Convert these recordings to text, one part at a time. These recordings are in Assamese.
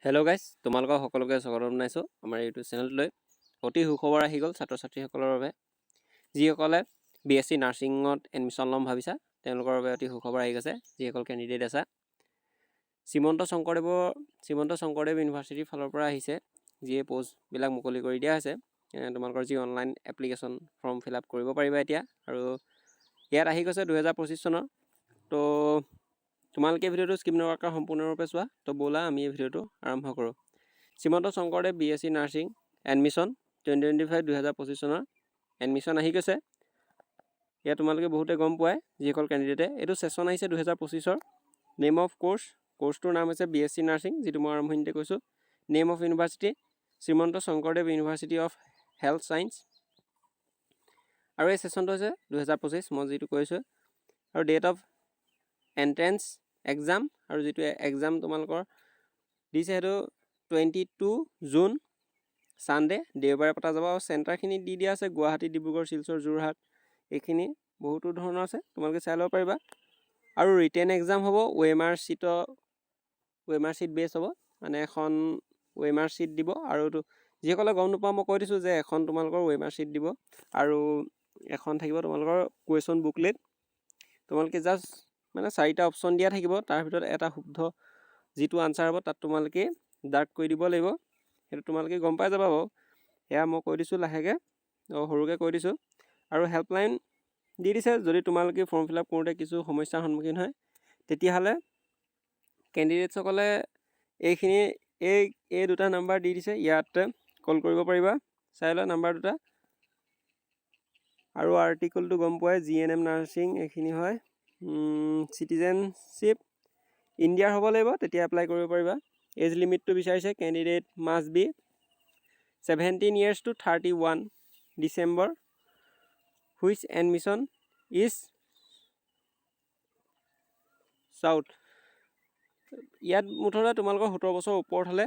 হেল্ল' গাইজ, তোমালোকক সকলোকে স্বাগতম জনাইছোঁ আমাৰ ইউটিউব চেনেলটোলৈ। অতি সুখবৰ আহি গ'ল ছাত্ৰ ছাত্ৰীসকলৰ বাবে। যিসকলে BSc নাৰ্ছিঙত এডমিশ্যন ল'ম ভাবিছা তেওঁলোকৰ বাবে অতি সুখবৰ আহি গৈছে। যিসকল কেণ্ডিডেট আছা, শ্ৰীমন্ত শংকৰদেৱ ইউনিভাৰ্চিটিৰ ফালৰ পৰা আহিছে যিয়ে পষ্টবিলাক মুকলি কৰি দিয়া হৈছে। তোমালোকৰ যি online application form fill up কৰিব পাৰিবা এতিয়া, আৰু ইয়াত আহি গৈছে 2025 চনৰ। তো তোমালোকে ভিডিঅ'টো স্কিপ নকৰাকৈ সম্পূৰ্ণৰূপে চোৱা। তো ব'লা আমি এই ভিডিঅ'টো আৰম্ভ কৰোঁ। Srimanta Sankardev BSc nursing admission 2025 চনৰ এডমিশ্যন আহি গৈছে। ইয়াত তোমালোকে বহুতে গম পোৱাই যিসকল কেণ্ডিডেটে। এইটো ছেশ্যন আহিছে 2025-ৰ। নেম অফ কোৰ্চটোৰ নাম হৈছে BSc নাৰ্ছিং, যিটো মই আৰম্ভণিতে কৈছোঁ। Name of university Srimanta Sankardev university of health science. আৰু এই ছেশ্যনটো হৈছে 2025, মই যিটো কৈছোঁ। আৰু ডেট অফ এণ্ট্ৰেঞ্চ এক্সাম, আৰু যিটো এক্সাম তোমালোকৰ দিছে সেইটো 22 জুন ছানডে দেওবাৰে পতা যাব। আৰু চেণ্টাৰখিনি দি দিয়া আছে গুৱাহাটী, ডিব্ৰুগড়, শিলচৰ, যোৰহাট। এইখিনি বহুতো ধৰণৰ আছে, তোমালোকে চাই ল'ব পাৰিবা। আৰু ৰিটেন এক্সাম হ'ব OMR শ্বীট বেছ হ'ব, মানে এখন OMR শ্বীট দিব। আৰু যিসকলে গম নোপোৱা মই কৈ দিছোঁ যে এখন তোমালোকৰ OMR শ্বীট দিব, আৰু এখন থাকিব তোমালোকৰ কুৱেশ্যন বুকলেট। তোমালোকে জাষ্ট মানে 4টা অপশ্যন দিয়া থাকিব, তাৰ ভিতৰত এটা শুদ্ধ যিটো আনচাৰ হ'ব তাত তোমালোকে ডাৰ্ক কৰি দিব লাগিব। সেইটো তোমালোকে গম পাই যাবা বাৰু। সেয়া মই কৈ দিছোঁ লাহেকৈ, সৰুকৈ কৈ দিছোঁ। আৰু হেল্পলাইন দি দিছে, যদি তোমালোকে ফৰ্ম ফিল আপ কৰোঁতে কিছু সমস্যাৰ সন্মুখীন হয় তেতিয়াহ'লে কেণ্ডিডেটসকলে এই দুটা নাম্বাৰ দি দিছে, ইয়াতে কল কৰিব পাৰিবা। চাই লোৱা নাম্বাৰ দুটা। আৰু আৰ্টিকলটো গম পোৱাই GNM নাৰ্ছিং এইখিনি হয়। চিটিজেনশ্বিপ ইণ্ডিয়াৰ হ'ব লাগিব, তেতিয়া এপ্লাই কৰিব পাৰিবা। এজ লিমিটটো বিচাৰিছে candidate must B 17 years to 31 December, which admission is south. ইয়াত মুঠতে তোমালোকৰ 17 বছৰ ওপৰত হ'লে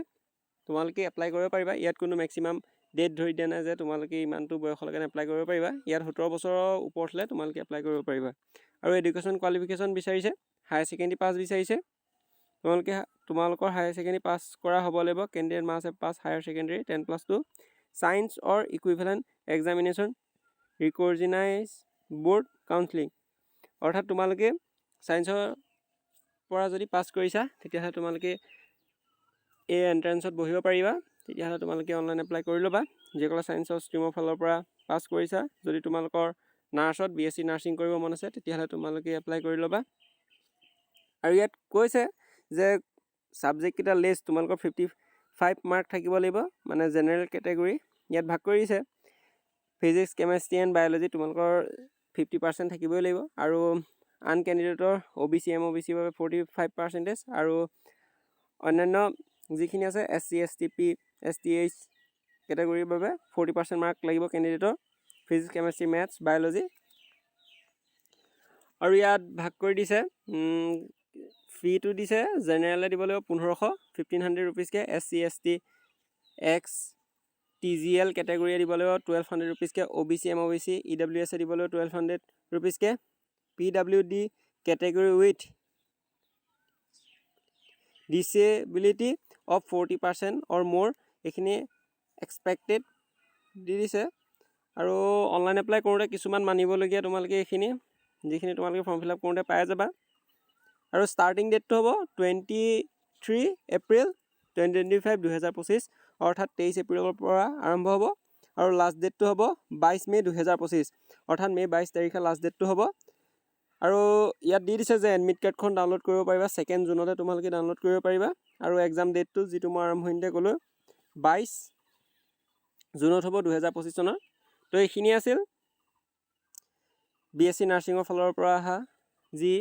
তোমালোকে এপ্লাই কৰিব পাৰিবা। ইয়াত কোনো মেক্সিমাম ডেট ধৰি দিয়া নাই যে তোমালোকে ইমানটো বয়সলৈকে এপ্লাই কৰিব পাৰিবা। ইয়াত 17 বছৰৰ ওপৰত হ'লে তোমালোকে এপ্লাই কৰিব পাৰিবা। আৰু এডুকেশ্যন কোৱালিফিকেশ্যন বিচাৰিছে, হায়াৰ ছেকেণ্ডেৰী পাছ বিচাৰিছে। তোমালোকৰ হায়াৰ ছেকেণ্ডেৰী পাছ কৰা হ'ব লাগিব। Candidate must have pass higher secondary 10+2 science or equivalent examination recognise board counselling. অৰ্থাৎ তোমালোকে ছায়েন্সৰ পৰা যদি পাছ কৰিছা তেতিয়াহ'লে তোমালোকে এই এণ্ট্ৰেঞ্চত বহিব পাৰিবা। তেতিয়াহ'লে তোমালোকে অনলাইন এপ্লাই কৰি ল'বা। যিসকলে ছায়েন্সৰ ষ্ট্ৰীমৰ ফালৰ পৰা পাছ কৰিছা, যদি তোমালোকৰ নাৰ্ছত BSc নাৰ্ছিং কৰিব মন আছে তেতিয়াহ'লে তোমালোকে এপ্লাই কৰি ল'বা। আৰু ইয়াত কৈছে যে ছাবজেক্টকেইটা লিষ্ট তোমালোকৰ 55 মাৰ্ক থাকিব লাগিব, মানে জেনেৰেল কেটেগৰী। ইয়াত ভাগ কৰি দিছে ফিজিক্স, কেমেষ্ট্ৰি এণ্ড বায়'লজি তোমালোকৰ 50% থাকিবই লাগিব। আৰু আন কেণ্ডিডেটৰ OBC MOBCৰ বাবে 45%, আৰু অন্যান্য যিখিনি আছে SC ST P STH কেটেগৰীৰ বাবে 40% মাৰ্ক লাগিব কেণ্ডিডেটৰ ফিজিক্স, কেমেষ্ট্ৰি, মেথছ, বায়'লজি। আৰু ইয়াত ভাগ কৰি দিছে ফিটো দিছে, জেনেৰেলে দিব লাগিব 1500 ৰুপিজকৈ, SC ST X TGL কেটেগৰীয়ে দিব লাগিব 1200 ৰুপিজকৈ, OBC MOBC EWS দিব লাগিব 1200 ৰুপিজকৈ, PWD category with disability of 40% অৰ মোৰ এইখিনি এক্সপেক্টেড দি দিছে। আৰু অনলাইন এপ্লাই কৰোঁতে কিছুমান মানিবলগীয়া তোমালোকে এইখিনি, যিখিনি তোমালোকে ফৰ্ম ফিল আপ কৰোঁতে পাই যাবা। আৰু ষ্টাৰ্টিং ডেটটো হ'ব 23 এপ্ৰিল 2025, অৰ্থাৎ 23 এপ্ৰিলৰ পৰা আৰম্ভ হ'ব। আৰু লাষ্ট ডেটটো হ'ব 22 মে 2025, অৰ্থাৎ মে 22 তাৰিখে লাষ্ট ডেটটো হ'ব। আৰু ইয়াত দি দিছে যে এডমিট কাৰ্ডখন ডাউনলোড কৰিব পাৰিবা 2 জুনতে তোমালোকে ডাউনলোড কৰিব পাৰিবা। আৰু এক্সাম ডেটটো যিটো মই আৰম্ভণিতে ক'লোঁ 22 জুনত হ'ব 2025 চনৰ। তো এইখিনি আছিল BSc নাৰ্ছিঙৰ ফালৰ পৰা অহা যি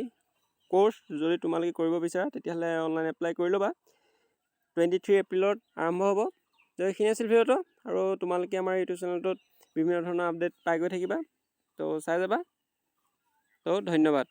কোৰ্চ। যদি তোমালোকে কৰিব বিচাৰা তেতিয়াহ'লে অনলাইন এপ্লাই কৰি ল'বা। 23 এপ্ৰিলত আৰম্ভ হ'ব। তো এইখিনি আছিল ভিডিঅ'টো। আৰু তোমালোকে আমাৰ ইউটিউব চেনেলটোত বিভিন্ন ধৰণৰ আপডেট পাই গৈ থাকিবা, তো চাই যাবা। তো ধন্যবাদ।